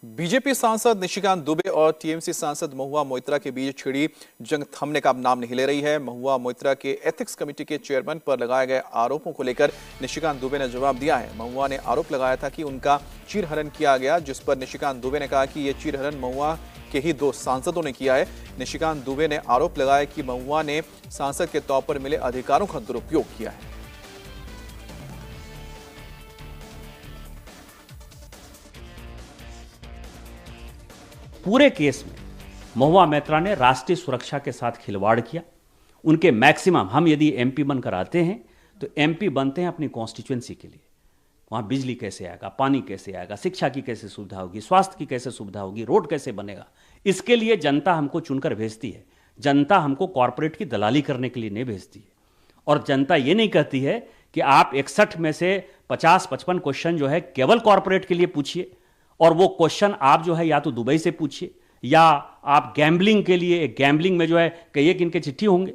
BJP सांसद निशिकांत दुबे और TMC सांसद महुआ मोइत्रा के बीच छिड़ी जंग थमने का अब नाम नहीं ले रही है। महुआ मोइत्रा के एथिक्स कमेटी के चेयरमैन पर लगाए गए आरोपों को लेकर निशिकांत दुबे ने जवाब दिया है। महुआ ने आरोप लगाया था कि उनका चीरहरण किया गया, जिस पर निशिकांत दुबे ने कहा कि यह चीरहरण महुआ के ही 2 सांसदों ने किया है। निशिकांत दुबे ने आरोप लगाया कि महुआ ने सांसद के तौर पर मिले अधिकारों का दुरुपयोग किया है। पूरे केस में महुआ मोइत्रा ने राष्ट्रीय सुरक्षा के साथ खिलवाड़ किया। उनके मैक्सिमम, हम यदि एमपी बनकर आते हैं तो एमपी बनते हैं अपनी कॉन्स्टिट्यूएंसी के लिए। वहाँ बिजली कैसे आएगा, पानी कैसे आएगा, शिक्षा की कैसे सुविधा होगी, स्वास्थ्य की कैसे सुविधा होगी, रोड कैसे बनेगा, इसके लिए जनता हमको चुनकर भेजती है। जनता हमको कॉरपोरेट की दलाली करने के लिए नहीं भेजती है। और जनता ये नहीं कहती है कि आप 61 में से 50-55 क्वेश्चन जो है केवल कॉरपोरेट के लिए पूछिए, और वो क्वेश्चन आप जो है या तो दुबई से पूछिए, या आप गैम्बलिंग के लिए, गैम्बलिंग में जो है कई एक इनके चिट्ठी होंगे।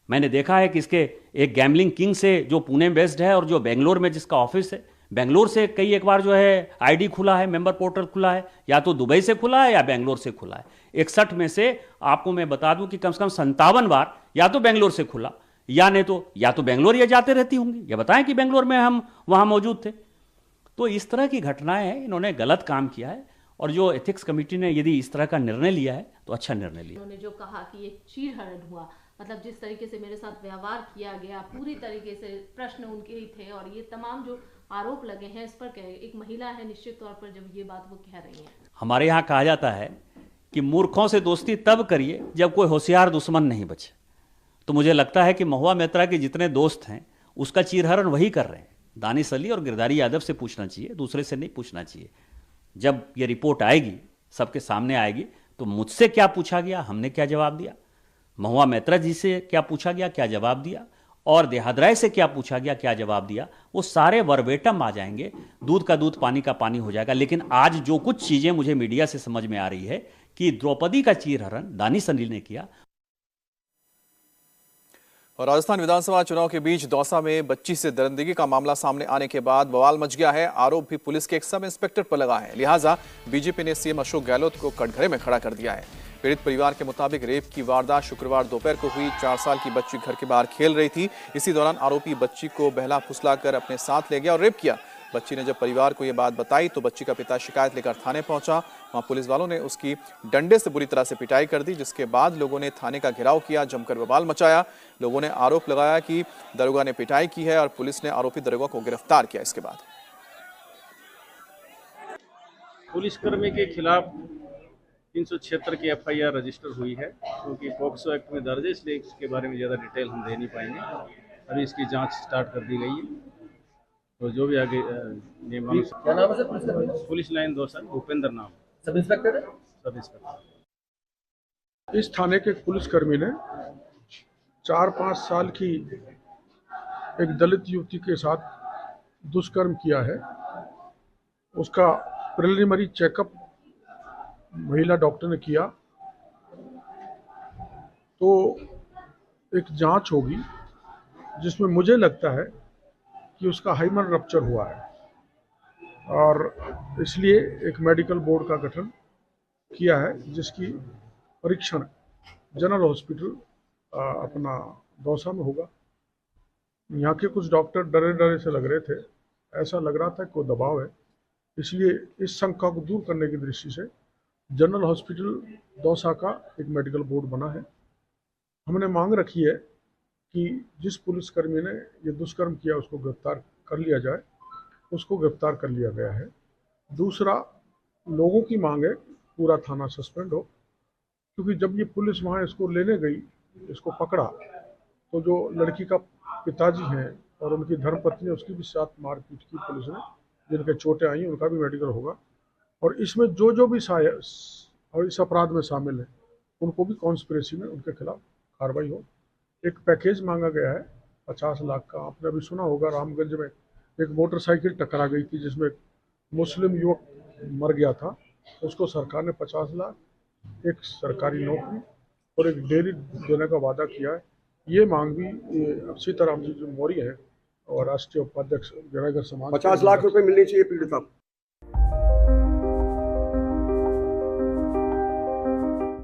मैंने देखा है कि इसके एक गैम्बलिंग किंग से जो पुणे बेस्ड है और जो बेंगलोर में जिसका ऑफिस है, बेंगलोर से कई एक बार जो है आईडी खुला है, मेंबर पोर्टल खुला है, या तो दुबई से खुला है या बेंगलोर से खुला है। 61 में से आपको मैं बता दूं कि कम से कम 57 बार या तो बेंगलोर से खुला, या नहीं तो या तो बेंगलोर ये जाते रहती होंगी। ये बताएं कि बेंगलोर में हम वहां मौजूद थे। तो इस तरह की घटनाएं हैं, इन्होंने गलत काम किया है। और जो एथिक्स कमेटी ने यदि इस तरह का निर्णय लिया है तो अच्छा निर्णय लिया। उन्होंने जो कहा कि ये चीरहरण हुआ, मतलब जिस तरीके से मेरे साथ व्यवहार किया गया, पूरी तरीके से प्रश्न उनके ही थे, और ये तमाम जो आरोप लगे हैं इस पर एक महिला है निश्चित तौर पर जब ये बात वो कह रही है। हमारे यहाँ कहा जाता है कि मूर्खों से दोस्ती तब करिए जब कोई होशियार दुश्मन नहीं बचे। तो मुझे लगता है कि महुआ मोइत्रा के जितने दोस्त हैं उसका चीरहरण वही कर रहे हैं। दानिश अली और गिरधारी यादव से पूछना चाहिए, दूसरे से नहीं पूछना चाहिए। जब ये रिपोर्ट आएगी, सबके सामने आएगी, तो मुझसे क्या पूछा गया, हमने क्या जवाब दिया, महुआ मोइत्रा जी से क्या पूछा गया, क्या जवाब दिया, और देहादराय से क्या पूछा गया, क्या जवाब दिया, वो सारे वर्बेटम आ जाएंगे। दूध का दूध, पानी का पानी हो जाएगा। लेकिन आज जो कुछ चीजें मुझे मीडिया से समझ में आ रही है कि द्रौपदी का चीरहरण दानिश अली ने किया। और राजस्थान विधानसभा चुनाव के बीच दौसा में बच्ची से दरिंदगी का मामला सामने आने के बाद बवाल मच गया है। आरोप भी पुलिस के एक सब इंस्पेक्टर पर लगा है। लिहाजा बीजेपी ने सीएम अशोक गहलोत को कटघरे में खड़ा कर दिया है। पीड़ित परिवार के मुताबिक रेप की वारदात शुक्रवार दोपहर को हुई। 4 साल की बच्ची घर के बाहर खेल रही थी। इसी दौरान आरोपी बच्ची को बहला फुसलाकर अपने साथ ले गया और रेप किया। बच्ची ने जब परिवार को यह बात बताई तो बच्ची का पिता शिकायत लेकर थाने पहुंचा। वहां पुलिस वालों ने उसकी डंडे से बुरी तरह से पिटाई कर दी, जिसके बाद लोगों ने थाने का घेराव किया, जमकर बवाल मचाया। लोगों ने आरोप लगाया कि दरोगा ने पिटाई की है और पुलिस ने आरोपी दरोगा को गिरफ्तार किया। इसके बाद पुलिसकर्मी के खिलाफ 376 की एफआईआर रजिस्टर हुई है, क्योंकि पॉक्सो एक्ट में दर्ज है, इसलिए इसके बारे में ज़्यादा डिटेल हम दे नहीं पाएंगे। अभी इसकी जांच स्टार्ट कर दी गई है, तो जो भी आगे नियमानुसार। क्या नाम है sir? Police line 2 sir, Bhupendra नाम। सब इंस्पेक्टर है? Sub inspector. इस थाने के पुलिसकर्मी ने 4-5 साल की एक दलित युवती के साथ दुष्कर्म किया है। उसका प्रिलिमिनरी चेकअप महिला डॉक्टर ने किया, तो एक जांच होगी जिसमें मुझे लगता है कि उसका हाइमन रप्चर हुआ है, और इसलिए एक मेडिकल बोर्ड का गठन किया है, जिसकी परीक्षण जनरल हॉस्पिटल अपना दौसा में होगा। यहाँ के कुछ डॉक्टर डरे डरे से लग रहे थे, ऐसा लग रहा था कोई दबाव है, इसलिए इस शंका को दूर करने की दृष्टि से जनरल हॉस्पिटल दौसा का एक मेडिकल बोर्ड बना है। हमने मांग रखी है कि जिस पुलिसकर्मी ने ये दुष्कर्म किया उसको गिरफ्तार कर लिया जाए। उसको गिरफ्तार कर लिया गया है। दूसरा, लोगों की मांग है पूरा थाना सस्पेंड हो, क्योंकि जब ये पुलिस वहाँ इसको लेने गई, इसको पकड़ा, तो जो लड़की का पिताजी हैं और उनकी धर्मपत्नी, उसकी भी साथ मारपीट की पुलिस ने, जिनके चोटें आई उनका भी मेडिकल होगा। और इसमें जो भी और इस अपराध में शामिल है उनको भी कॉन्स्पिरेसी में उनके खिलाफ कार्रवाई हो। एक पैकेज मांगा गया है 50 लाख का। आपने अभी सुना होगा, रामगंज में एक मोटरसाइकिल टकरा गई थी जिसमें एक मुस्लिम युवक मर गया था। उसको सरकार ने 50 लाख, एक सरकारी नौकरी और एक डेयरी देने का वादा किया है। ये मांग भी सीताराम जी जो मौर्य है और राष्ट्रीय उपाध्यक्ष समाज, 50 लाख रुपए मिलने चाहिए पीड़िता को।